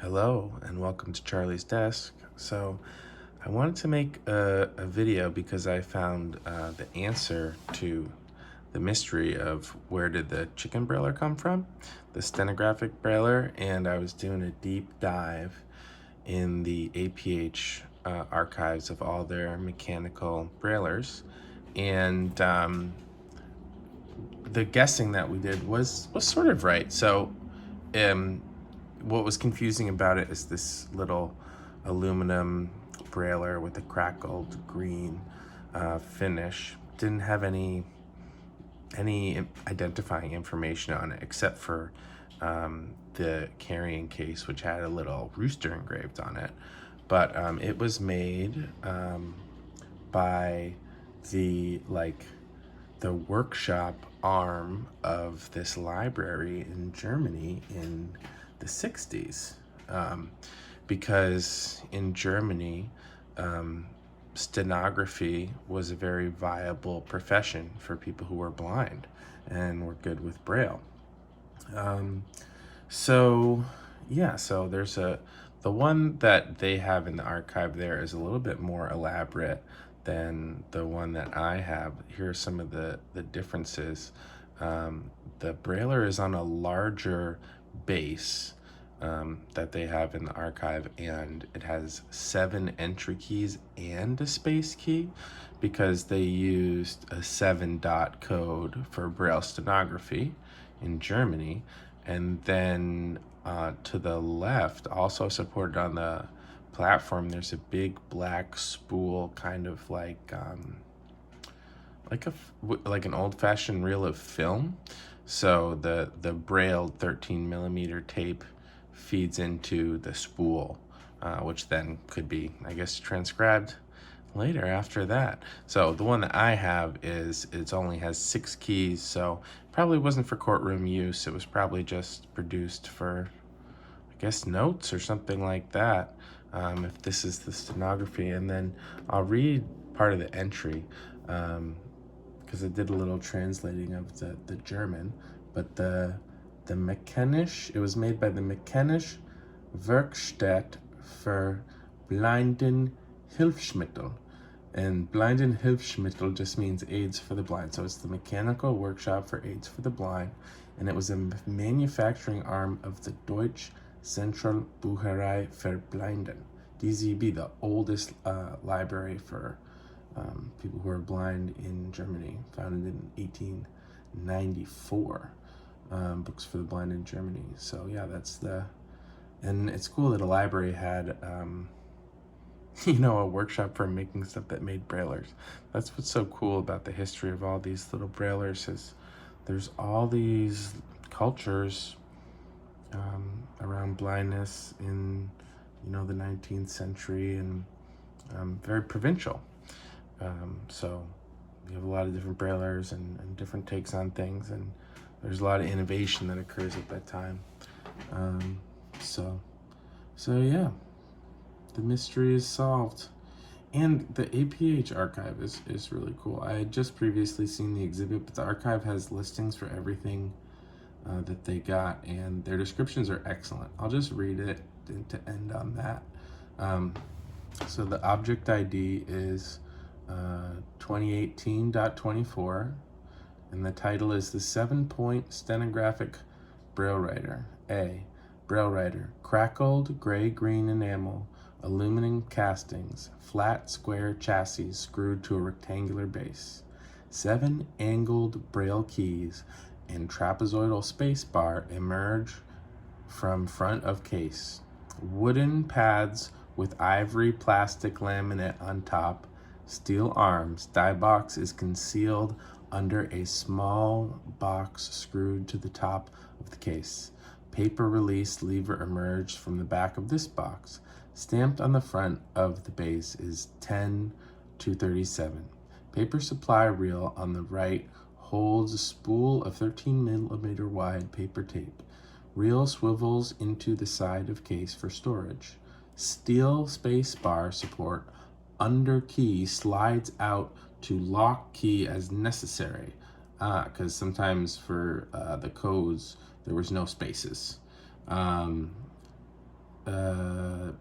Hello and welcome to Charlie's Desk. So I wanted to make a video because I found the answer to the mystery of where did the chicken broiler come from, the stenographic broiler, and I was doing a deep dive in the APH archives of all their mechanical broilers, and the guessing that we did was sort of right. So um, what was confusing about it is this little aluminum broiler with a crackled green finish. Didn't have any identifying information on it except for the carrying case, which had a little rooster engraved on it. But it was made by the the workshop arm of this library in Germany in the 60s. Because in Germany, stenography was a very viable profession for people who were blind and were good with braille. So yeah, so there's the one that they have in the archive there is a little bit more elaborate than the one that I have. Here are some of the differences. The brailer is on a larger base that they have in the archive, and it has 7 entry keys and a space key because they used a 7-dot code for braille stenography in Germany. And then to the left, also supported on the platform, there's a big black spool, kind of like an old-fashioned reel of film. So the braille 13 millimeter tape feeds into the spool, which then could be, I guess, transcribed later after that. So the one that I have it only has 6 keys, so probably wasn't for courtroom use. It was probably just produced for, I guess, notes or something like that. If this is the stenography, and then I'll read part of the entry because I did a little translating of the German, but the it was made by the Mechanische Werkstatt für Blindenhilfsmittel. And Blindenhilfsmittel just means aids for the blind. So it's the mechanical workshop for aids for the blind. And it was a manufacturing arm of the Deutsche Zentralbücherei für Bliden. DZB, the oldest library for people who are blind in Germany, founded in 1894. Books for the blind in Germany. So yeah, and it's cool that a library had a workshop for making stuff that made braillers. That's what's so cool about the history of all these little braillers, is there's all these cultures around blindness in the 19th century, and very provincial. So you have a lot of different braillers and different takes on things, and there's a lot of innovation that occurs at that time. So yeah, the mystery is solved. And the APH archive is really cool. I had just previously seen the exhibit, but the archive has listings for everything that they got, and their descriptions are excellent. I'll just read it to end on that. So the object ID is 2018.24, and the title is the 7-point stenographic braille writer. A. Braille writer, crackled gray-green enamel, aluminum castings, flat square chassis screwed to a rectangular base, 7 angled braille keys and trapezoidal space bar emerge from front of case, wooden pads with ivory plastic laminate on top, steel arms, die box is concealed under a small box screwed to the top of the case. Paper release lever emerged from the back of this box. Stamped on the front of the base is 10-37. Paper supply reel on the right holds a spool of 13 millimeter wide paper tape. Reel swivels into the side of case for storage. Steel space bar support under key slides out to lock key as necessary, because sometimes for the codes there was no spaces.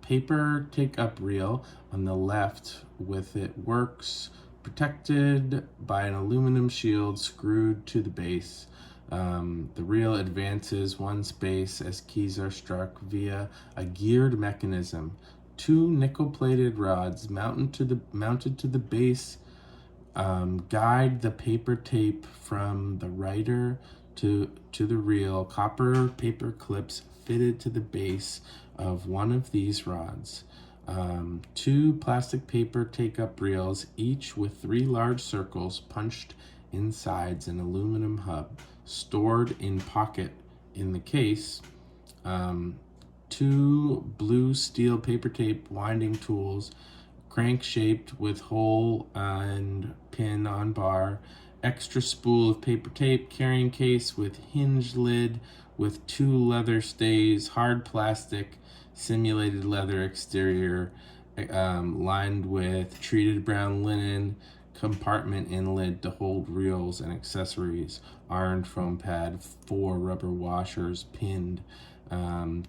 paper take-up reel on the left with it works protected by an aluminum shield screwed to the base. The reel advances one space as keys are struck via a geared mechanism. Two nickel-plated rods mounted to the base guide the paper tape from the writer to the reel. Copper paper clips fitted to the base of one of these rods. Two plastic paper take-up reels, each with 3 large circles punched insides an aluminum hub, stored in pocket in the case. 2 blue steel paper tape winding tools, crank shaped with hole and pin on bar, extra spool of paper tape, carrying case with hinge lid with 2 leather stays, hard plastic, simulated leather exterior, lined with treated brown linen, compartment inlet to hold reels and accessories, iron foam pad, 4 rubber washers pinned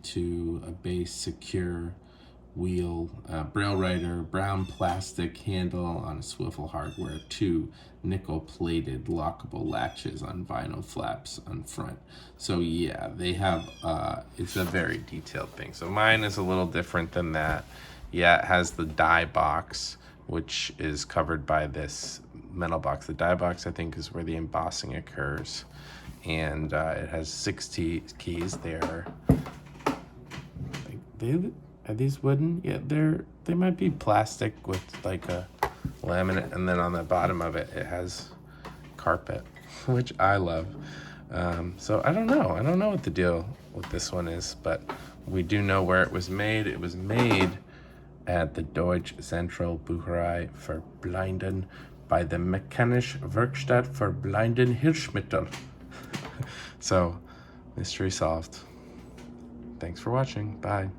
to a base secure wheel, braille writer, brown plastic handle on a swivel hardware, 2 nickel-plated lockable latches on vinyl flaps on front. So yeah, they have, it's a very detailed thing. So mine is a little different than that. Yeah, it has the die box, which is covered by this metal box. The die box, I think, is where the embossing occurs. And it has 60 keys there. Are these wooden? Yeah, they might be plastic with like a laminate, and then on the bottom of it, it has carpet, which I love. So I don't know what the deal with this one is, but we do know where it was made. It was made at the Deutsche Zentralbücherei für Bliden by the Mechanische Werkstatt für Blindenhilfsmittel. So, mystery solved. Thanks for watching. Bye.